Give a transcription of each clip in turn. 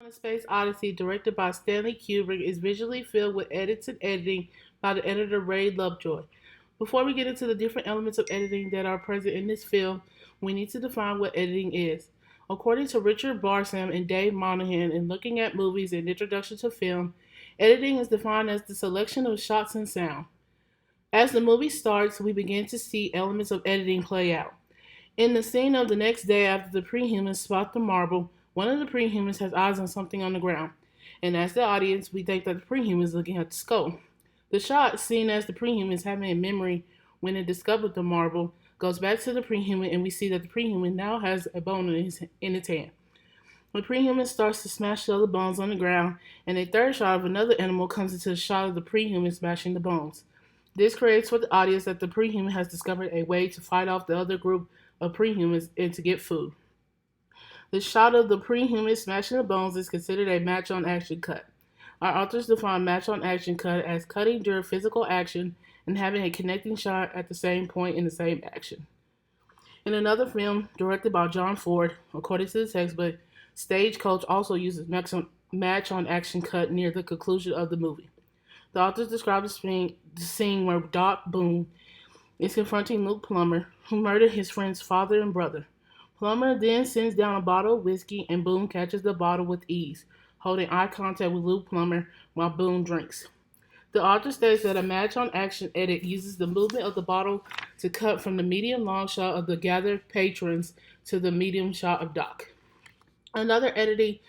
A Space Odyssey, directed by Stanley Kubrick, is visually filled with edits and editing by the editor Ray Lovejoy. Before we get into the different elements of editing that are present in this film, we need to define what editing is. According to Richard Barsham and Dave Monahan in Looking at Movies and Introduction to Film, editing is defined as the selection of shots and sound. As the movie starts, we begin to see elements of editing play out. In the scene of the next day after the prehumans spot the marble, one of the prehumans has eyes on something on the ground, and as the audience, we think that the prehuman is looking at the skull. The shot, seen as the prehuman is having a memory when it discovered the marble, goes back to the prehuman, and we see that the prehuman now has a bone in its hand. The prehuman starts to smash the other bones on the ground, and a third shot of another animal comes into the shot of the prehuman smashing the bones. This creates for the audience that the prehuman has discovered a way to fight off the other group of prehumans and to get food. The shot of the prehuman smashing the bones is considered a match on action cut. Our authors define match on action cut as cutting during physical action and having a connecting shot at the same point in the same action. In another film directed by John Ford, according to the textbook, Stagecoach also uses match on action cut near the conclusion of the movie. The authors describe the scene where Doc Boone is confronting Luke Plummer, who murdered his friend's father and brother. Plummer then sends down a bottle of whiskey, and Boone catches the bottle with ease, holding eye contact with Luke Plummer while Boone drinks. The author states that a match on action edit uses the movement of the bottle to cut from the medium long shot of the gathered patrons to the medium shot of Doc. Another editing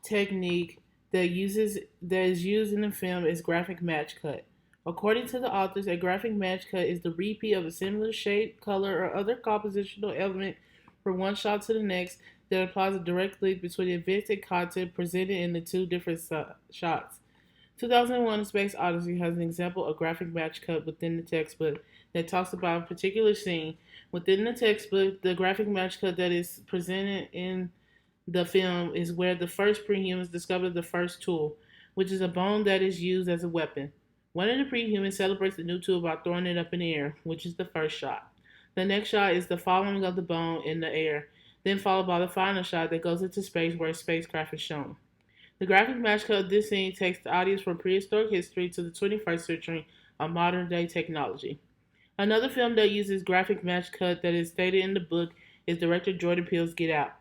technique that is used in the film is graphic match cut. According to the authors, a graphic match cut is the repeat of a similar shape, color, or other compositional element from one shot to the next that applies a direct link between the events and content presented in the two different shots. 2001: A Space Odyssey has an example of graphic match cut within the textbook that talks about a particular scene. Within the textbook, the graphic match cut that is presented in the film is where the first prehumans discover the first tool, which is a bone that is used as a weapon. One of the prehumans celebrates the new tool by throwing it up in the air, which is the first shot. The next shot is the following of the bone in the air, then followed by the final shot that goes into space where a spacecraft is shown. The graphic match cut of this scene takes the audience from prehistoric history to the 21st century of modern day technology. Another film that uses graphic match cut that is stated in the book is director Jordan Peele's Get Out.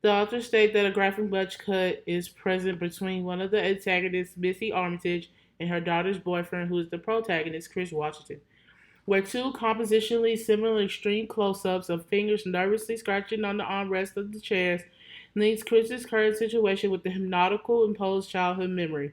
The authors state that a graphic match cut is present between one of the antagonists, Missy Armitage, and her daughter's boyfriend, who is the protagonist, Chris Washington, where two compositionally similar extreme close-ups of fingers nervously scratching on the armrest of the chairs links Chris's current situation with the hypnotical imposed childhood memory.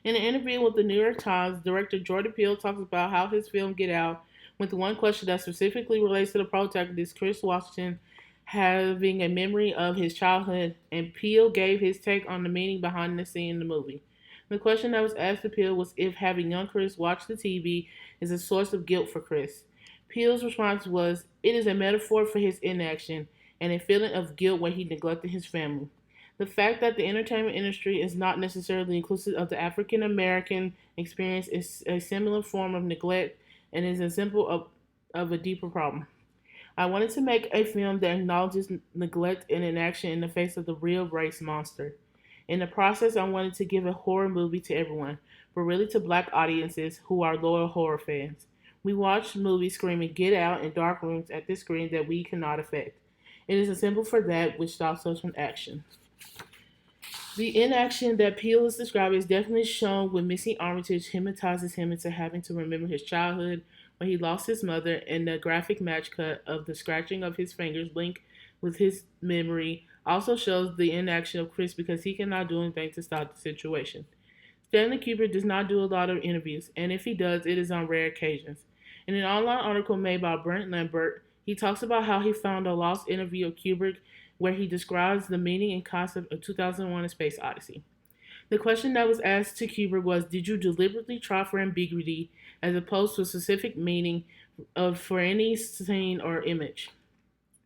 In an interview with the New York Times, director Jordan Peele talks about how his film Get Out, with one question that specifically relates to the protagonist, Chris Washington, having a memory of his childhood, and Peele gave his take on the meaning behind the scene in the movie. The question that was asked to Peele was if having young Chris watch the TV is a source of guilt for Chris. Peele's response was, "It is a metaphor for his inaction and a feeling of guilt when he neglected his family." The fact that the entertainment industry is not necessarily inclusive of the African American experience is a similar form of neglect and is a symbol of a deeper problem. I wanted to make a film that acknowledges neglect and inaction in the face of the real race monster. In the process, I wanted to give a horror movie to everyone, but really to black audiences who are loyal horror fans. We watch movies screaming "Get Out" in dark rooms at the screen that we cannot affect. It is a symbol for that which stops us from action. The inaction that Peele is describing is definitely shown when Missy Armitage hypnotizes him into having to remember his childhood, when he lost his mother, and the graphic match cut of the scratching of his fingers linked with his memory also shows the inaction of Chris because he cannot do anything to stop the situation. Stanley Kubrick does not do a lot of interviews, and if he does, it is on rare occasions. In an online article made by Brent Lambert, he talks about how he found a lost interview of Kubrick where he describes the meaning and concept of 2001: A Space Odyssey. The question that was asked to Kubrick was, did you deliberately try for ambiguity as opposed to a specific meaning for any scene or image?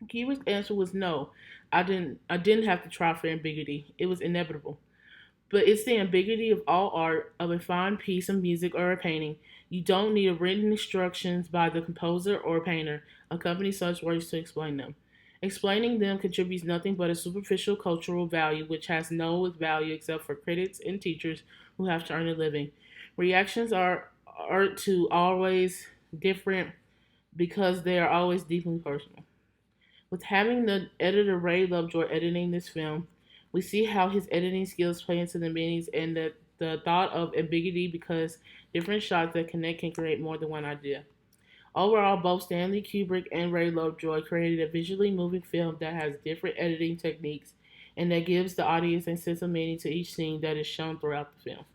Kubrick's answer was no. I didn't have to try for ambiguity. It was inevitable. But it's the ambiguity of all art, of a fine piece of music or a painting. You don't need written instructions by the composer or painter accompany such words to explain them. Explaining them contributes nothing but a superficial cultural value which has no value except for critics and teachers who have to earn a living. Reactions are to always different because they are always deeply personal. With having the editor Ray Lovejoy editing this film, we see how his editing skills play into the meanings and the thought of ambiguity because different shots that connect can create more than one idea. Overall, both Stanley Kubrick and Ray Lovejoy created a visually moving film that has different editing techniques and that gives the audience a sense of meaning to each scene that is shown throughout the film.